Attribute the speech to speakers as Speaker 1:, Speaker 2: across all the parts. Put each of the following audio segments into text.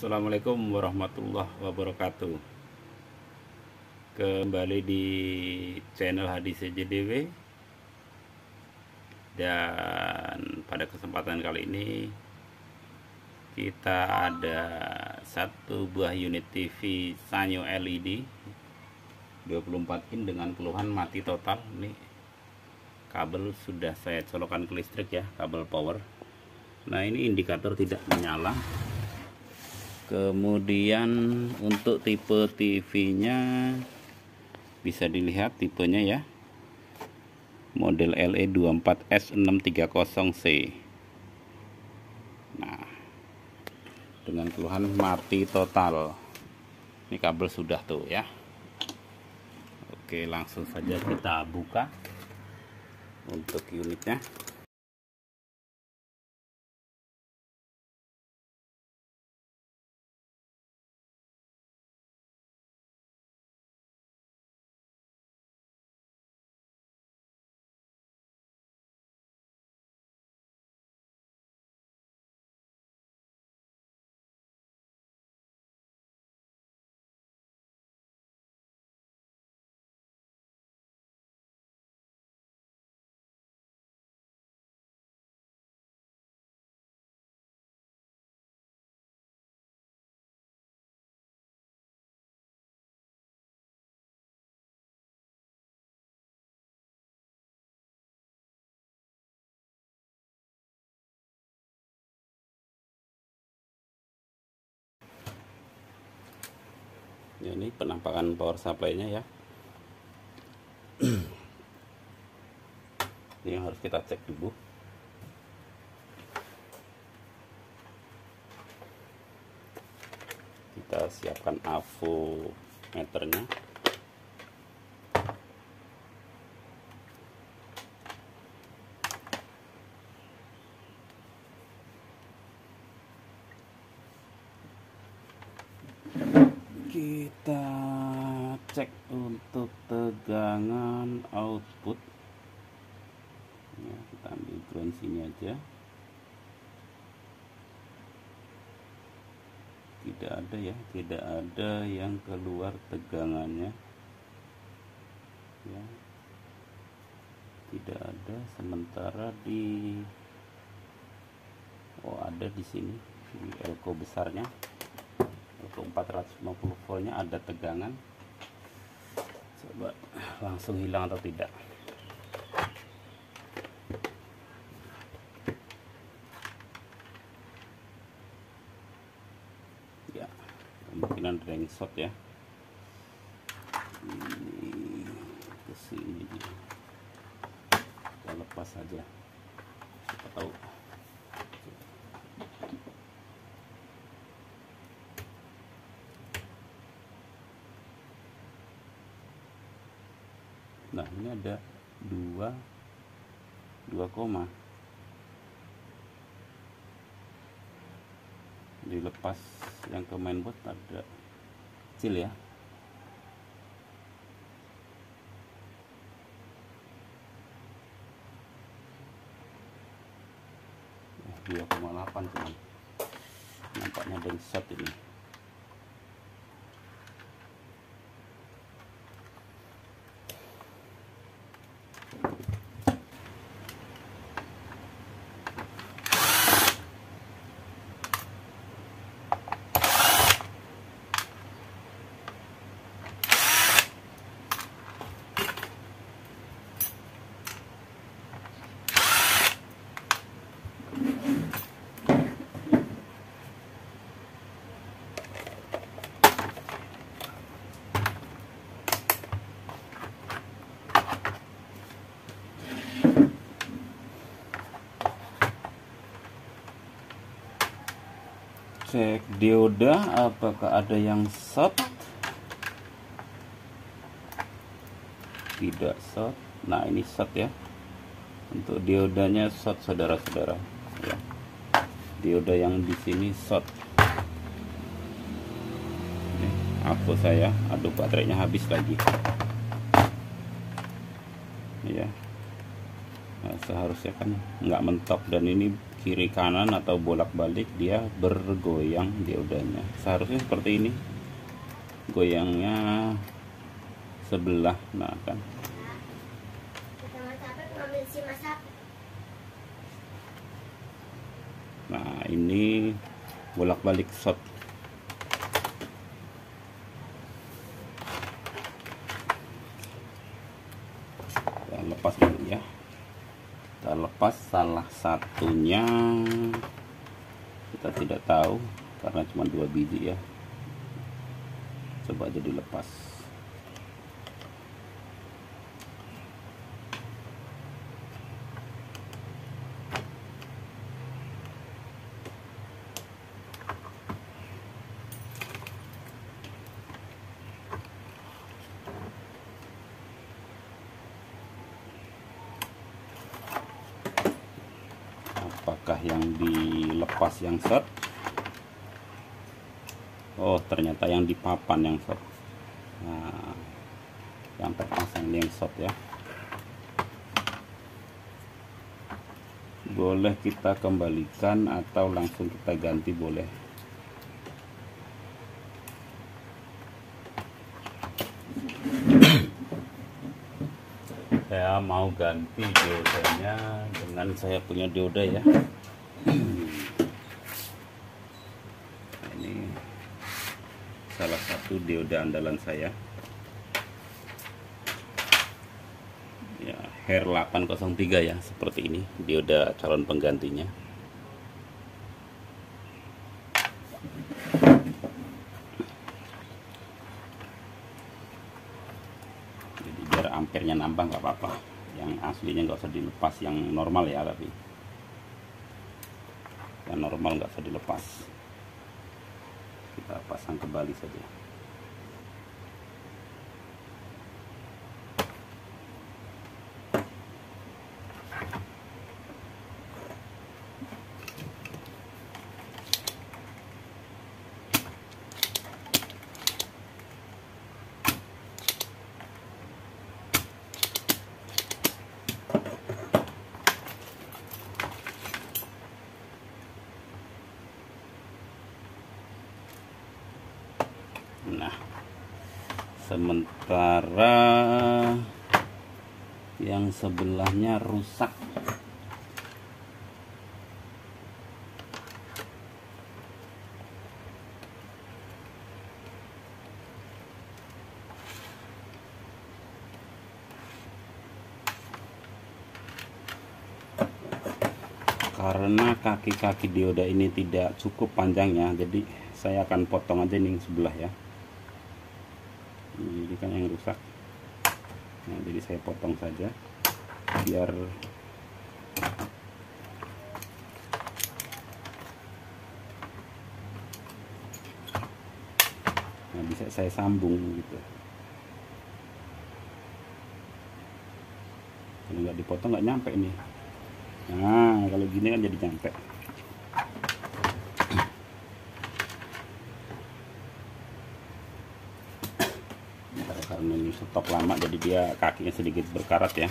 Speaker 1: Assalamualaikum warahmatullahi wabarakatuh. Kembali di channel Hadi CJDW. Dan pada kesempatan kali ini kita ada satu buah unit TV Sanyo LED 24 in dengan keluhan mati total. Ini kabel sudah saya colokan ke listrik ya, kabel power. Nah, ini indikator tidak menyala. Kemudian untuk tipe TV-nya bisa dilihat tipenya ya, model LE24S630C. Nah, dengan keluhan mati total. Ini kabel sudah tuh ya. Oke, langsung saja kita buka untuk unitnya. Ya, ini penampakan power supply-nya ya. Ini yang harus kita cek dulu. Kita siapkan AVO meternya. Kita cek untuk tegangan output ya, kita ambil ground sini aja. Tidak ada ya, tidak ada yang keluar tegangannya ya, tidak ada. Sementara di ada di sini di elko besarnya, untuk 450 voltnya ada tegangan. Coba langsung hilang atau tidak. Ya, kemungkinan range shot ya. Ini kesini dia. Kita lepas saja. Kita tahu. Nah, ini ada 2 koma. Dilepas yang ke mainboard ada kecil ya. Nah, 2,8 cuman. Nampaknya ada shot ini. Cek dioda apakah ada yang short. Tidak short. Nah, ini short ya. Untuk diodanya short saudara-saudara ya. Dioda yang di sini short. Aku saya, aduh baterainya habis lagi ya. Nah, seharusnya kan nggak mentok, dan ini kiri kanan atau bolak-balik dia bergoyang diodanya. Seharusnya seperti ini, goyangnya sebelah. Nah kan, nah ini bolak-balik shot. Kita lepas dulu ya. Kita lepas salah satunya, kita tidak tahu karena cuma 2 biji ya. Coba aja dilepas. Apakah yang dilepas yang short? Oh, ternyata yang di papan yang short. Nah, yang terpasang yang short ya. Boleh kita kembalikan atau langsung kita ganti, boleh. Saya mau ganti diodanya dengan saya punya dioda ya. Ini salah satu dioda andalan saya ya, Hair 803 ya, seperti ini dioda calon penggantinya. Jadi biar ampernya nambah nggak apa-apa, yang aslinya nggak usah dilepas, yang normal ya, tapi yang normal nggak usah dilepas, kita pasang kembali saja. Nah, sementara yang sebelahnya rusak. Karena kaki-kaki dioda ini tidak cukup panjangnya, jadi saya akan potong aja nih sebelah ya. Ini kan yang rusak. Nah, jadi saya potong saja biar bisa saya sambung gitu. Kalau nggak dipotong nggak nyampe nih. Nah, kalau gini kan jadi nyampe. Karena ini stok lama, jadi dia kakinya sedikit berkarat ya.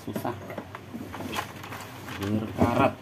Speaker 1: Susah berkarat.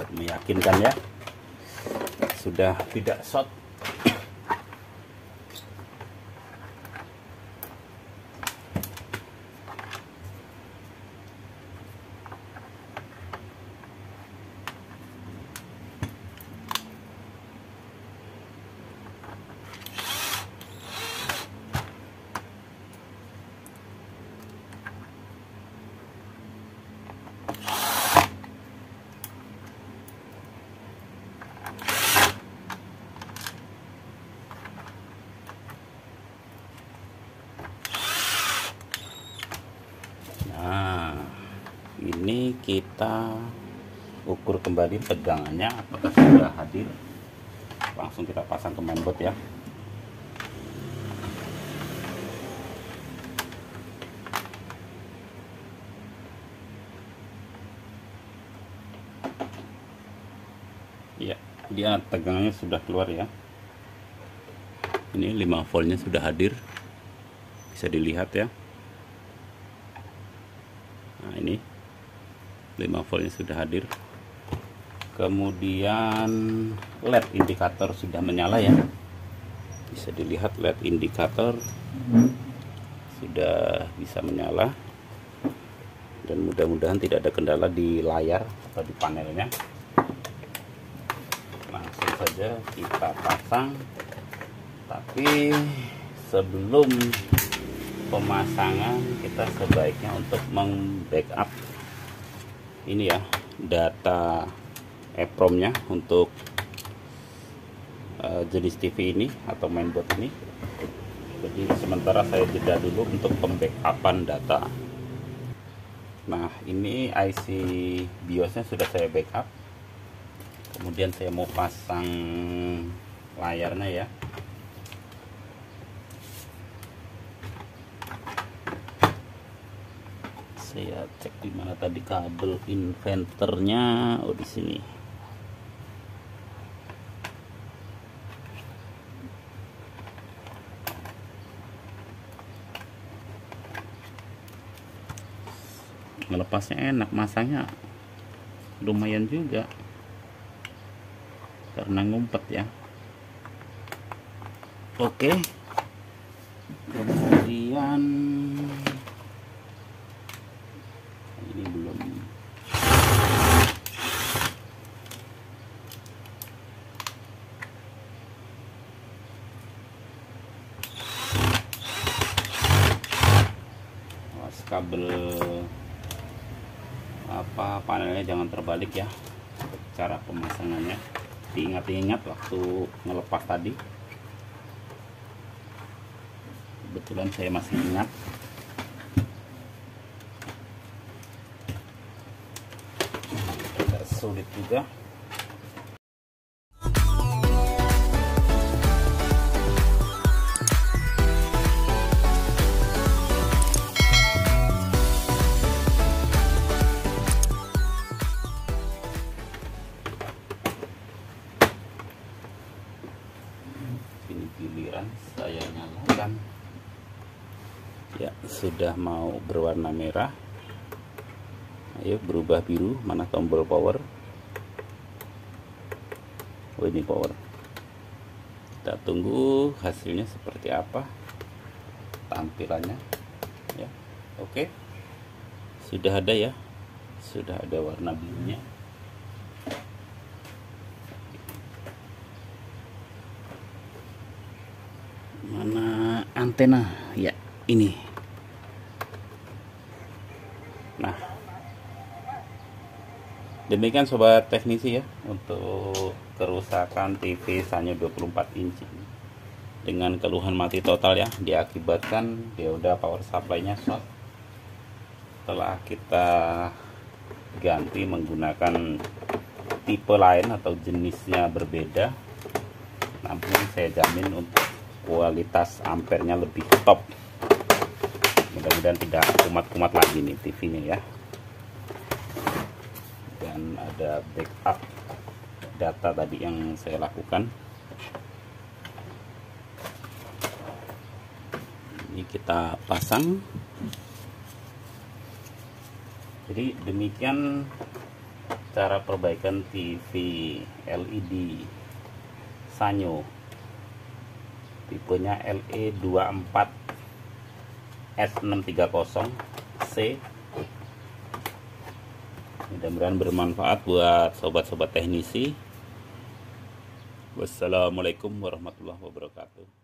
Speaker 1: buat meyakinkan ya sudah tidak short. Nah, ini kita ukur kembali tegangannya apakah sudah hadir. Langsung kita pasang ke mainboard ya. Ya, dia tegangannya sudah keluar ya. Ini 5 voltnya sudah hadir, bisa dilihat ya. Nah, ini 5 voltnya sudah hadir. Kemudian LED indikator sudah menyala ya, bisa dilihat LED indikator sudah bisa menyala, dan mudah-mudahan tidak ada kendala di layar atau di panelnya. Langsung saja kita pasang, tapi sebelum pemasangan kita sebaiknya untuk membackup ini ya, data EEPROM-nya untuk jenis TV ini atau mainboard ini. Jadi sementara saya jeda dulu untuk pembackupan data. Nah, ini IC BIOS-nya sudah saya backup. Kemudian saya mau pasang layarnya ya. Saya cek di mana tadi kabel inverternya. Oh, di sini. Melepasnya enak, masangnya lumayan juga karena ngumpet ya. Oke. Kemudian ini belum. Awas kabel panelnya jangan terbalik ya. Cara pemasangannya diingat-ingat waktu ngelepas tadi. Kebetulan saya masih ingat. Sulit juga. Ini giliran saya nyalakan ya, sudah mau berwarna merah. Ayo berubah biru, mana tombol power? Oh, ini power. Kita tunggu hasilnya seperti apa tampilannya ya. Oke, sudah ada ya, sudah ada warna birunya. Mana antena ya, ini. Nah, demikian sobat teknisi ya untuk kerusakan TV Sanyo 24 inci dengan keluhan mati total ya, diakibatkan dioda power supply-nya short. Setelah kita ganti menggunakan tipe lain atau jenisnya berbeda, namun saya jamin untuk kualitas ampernya lebih top. Mudah-mudahan tidak kumat-kumat lagi nih TV-nya ya. Dan ada backup data tadi yang saya lakukan. Ini kita pasang. Jadi demikian cara perbaikan TV LED Sanyo tipenya LE24 S630C. Mudah-mudahan bermanfaat buat sobat-sobat teknisi. Wassalamualaikum warahmatullahi wabarakatuh.